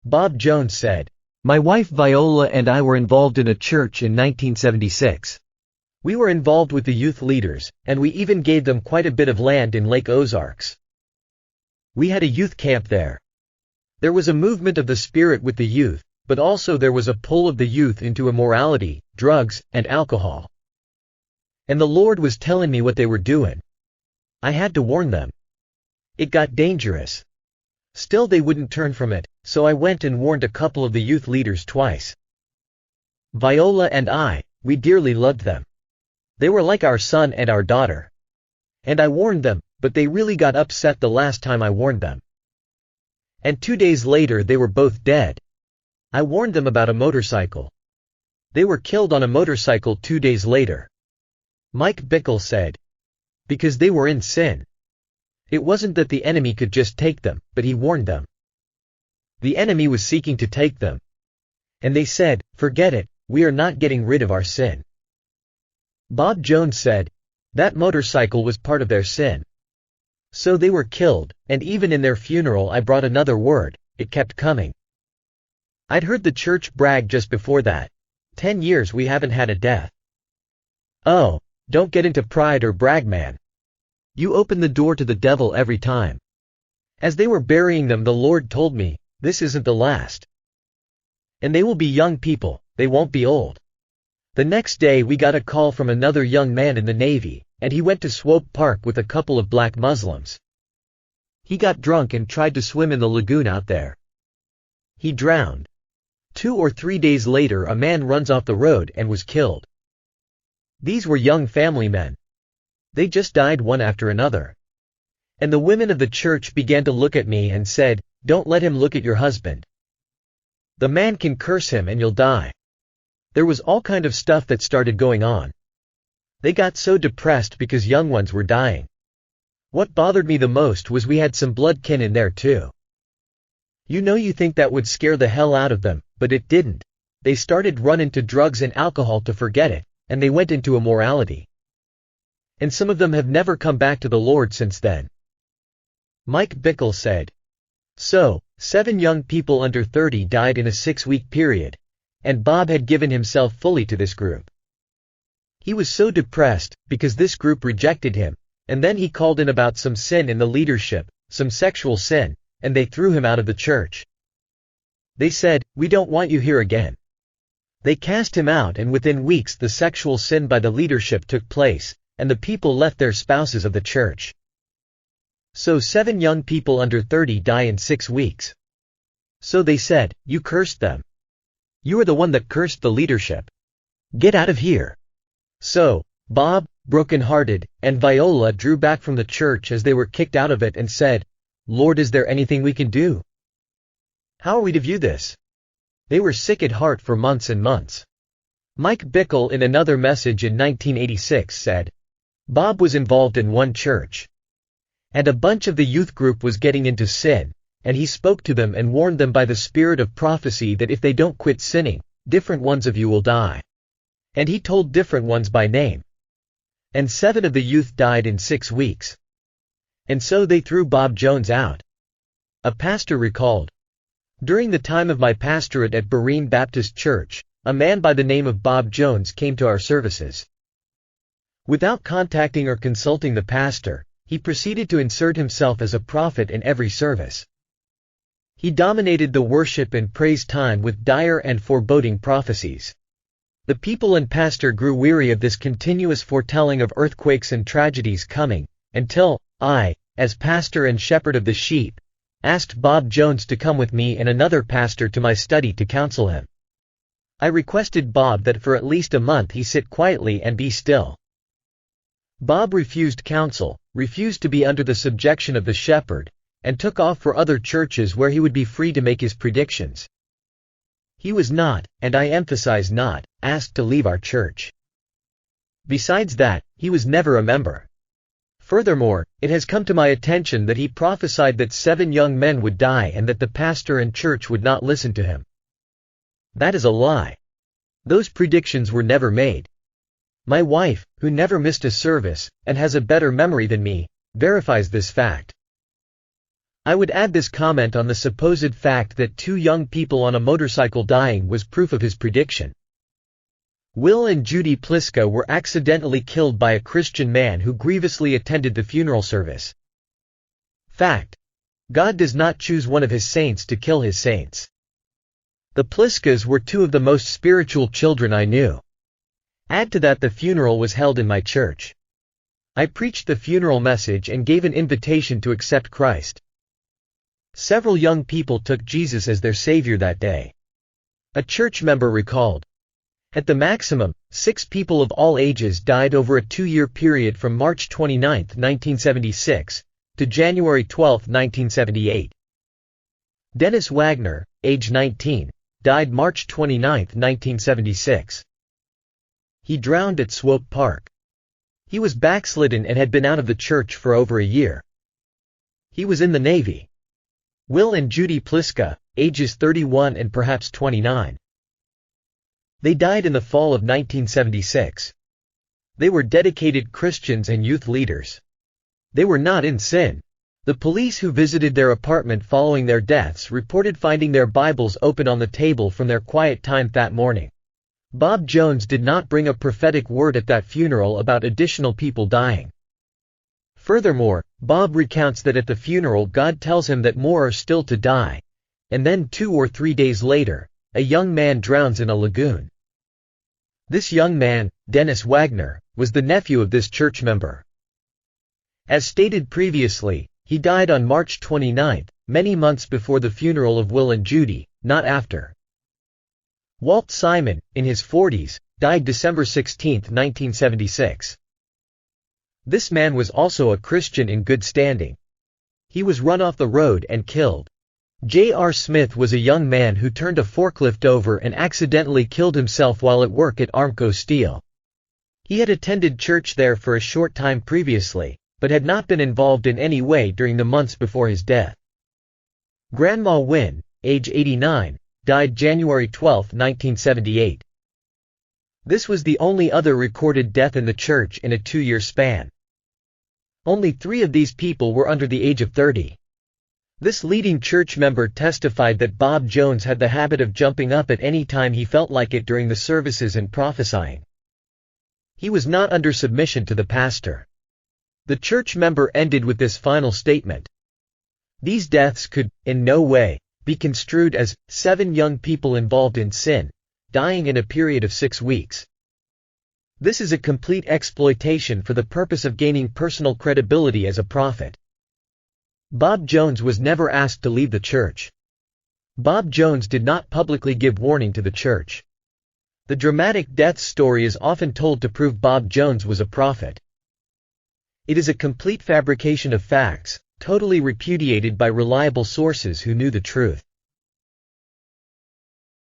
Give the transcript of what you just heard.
Bob Jones said, "My wife Viola and I were involved in a church in 1976. We were involved with the youth leaders, and we even gave them quite a bit of land in Lake Ozarks. We had a youth camp there. There was a movement of the Spirit with the youth, but also there was a pull of the youth into immorality, drugs, and alcohol. And the Lord was telling me what they were doing. I had to warn them. It got dangerous. Still they wouldn't turn from it, so I went and warned a couple of the youth leaders twice. Viola and I, we dearly loved them. They were like our son and our daughter. And I warned them, but they really got upset the last time I warned them. And 2 days later they were both dead. I warned them about a motorcycle. They were killed on a motorcycle 2 days later." Mike Bickle said, "Because they were in sin. It wasn't that the enemy could just take them, but he warned them. The enemy was seeking to take them. And they said, 'Forget it, we are not getting rid of our sin.'" Bob Jones said, "That motorcycle was part of their sin. So they were killed, and even in their funeral I brought another word, it kept coming. I'd heard the church brag just before that. 10 years we haven't had a death. Oh, don't get into pride or brag, man. You open the door to the devil every time. As they were burying them, the Lord told me, this isn't the last. And they will be young people, they won't be old. The next day we got a call from another young man in the Navy, and he went to Swope Park with a couple of black Muslims. He got drunk and tried to swim in the lagoon out there. He drowned. 2 or 3 days later a man runs off the road and was killed. These were young family men. They just died one after another. And the women of the church began to look at me and said, 'Don't let him look at your husband. The man can curse him and you'll die.' There was all kind of stuff that started going on. They got so depressed because young ones were dying. What bothered me the most was we had some blood kin in there too. You think that would scare the hell out of them, but it didn't. They started running to drugs and alcohol to forget it, and they went into immorality. And some of them have never come back to the Lord since then." Mike Bickle said, "So, 7 young people under 30 died in a 6-week period, and Bob had given himself fully to this group. He was so depressed, because this group rejected him, and then he called in about some sin in the leadership, some sexual sin, and they threw him out of the church. They said, 'We don't want you here again.' They cast him out, and within weeks the sexual sin by the leadership took place, and the people left their spouses of the church. So 7 young people under 30 die in 6 weeks. So they said, 'You cursed them. You are the one that cursed the leadership. Get out of here.' So, Bob, broken-hearted, and Viola drew back from the church as they were kicked out of it and said, 'Lord, is there anything we can do? How are we to view this?' They were sick at heart for months and months." Mike Bickle in another message in 1986 said, "Bob was involved in one church. And a bunch of the youth group was getting into sin, and he spoke to them and warned them by the spirit of prophecy that if they don't quit sinning, different ones of you will die. And he told different ones by name. And 7 of the youth died in 6 weeks. And so they threw Bob Jones out." A pastor recalled, "During the time of my pastorate at Berean Baptist Church, a man by the name of Bob Jones came to our services. Without contacting or consulting the pastor, he proceeded to insert himself as a prophet in every service. He dominated the worship and praise time with dire and foreboding prophecies. The people and pastor grew weary of this continuous foretelling of earthquakes and tragedies coming, until I, as pastor and shepherd of the sheep, asked Bob Jones to come with me and another pastor to my study to counsel him. I requested Bob that for at least a month he sit quietly and be still. Bob refused counsel, refused to be under the subjection of the shepherd, and took off for other churches where he would be free to make his predictions. He was not, and I emphasize not, asked to leave our church. Besides that, he was never a member. Furthermore, it has come to my attention that he prophesied that 7 young men would die and that the pastor and church would not listen to him. That is a lie. Those predictions were never made. My wife, who never missed a service, and has a better memory than me, verifies this fact. I would add this comment on the supposed fact that 2 young people on a motorcycle dying was proof of his prediction. Will and Judy Pliska were accidentally killed by a Christian man who grievously attended the funeral service. Fact: God does not choose one of his saints to kill his saints. The Pliskas were 2 of the most spiritual children I knew. Add to that the funeral was held in my church. I preached the funeral message and gave an invitation to accept Christ. Several young people took Jesus as their Savior that day. A church member recalled. At the maximum, 6 people of all ages died over a 2-year period from March 29, 1976, to January 12, 1978. Dennis Wagner, age 19, died March 29, 1976. He drowned at Swope Park. He was backslidden and had been out of the church for over a year. He was in the Navy. Will and Judy Pliska, ages 31 and perhaps 29. They died in the fall of 1976. They were dedicated Christians and youth leaders. They were not in sin. The police who visited their apartment following their deaths reported finding their Bibles open on the table from their quiet time that morning. Bob Jones did not bring a prophetic word at that funeral about additional people dying. Furthermore, Bob recounts that at the funeral God tells him that more are still to die, and then 2 or 3 days later, a young man drowns in a lagoon. This young man, Dennis Wagner, was the nephew of this church member. As stated previously, he died on March 29, many months before the funeral of Will and Judy, not after. Walt Simon, in his 40s, died December 16, 1976. This man was also a Christian in good standing. He was run off the road and killed. J.R. Smith was a young man who turned a forklift over and accidentally killed himself while at work at Armco Steel. He had attended church there for a short time previously, but had not been involved in any way during the months before his death. Grandma Wynne, age 89, died January 12, 1978. This was the only other recorded death in the church in a 2-year span. Only 3 of these people were under the age of 30. This leading church member testified that Bob Jones had the habit of jumping up at any time he felt like it during the services and prophesying. He was not under submission to the pastor. The church member ended with this final statement. These deaths could, in no way, be construed as 7 young people involved in sin, dying in a period of 6 weeks. This is a complete exploitation for the purpose of gaining personal credibility as a prophet. Bob Jones was never asked to leave the church. Bob Jones did not publicly give warning to the church. The dramatic death story is often told to prove Bob Jones was a prophet. It is a complete fabrication of facts, totally repudiated by reliable sources who knew the truth.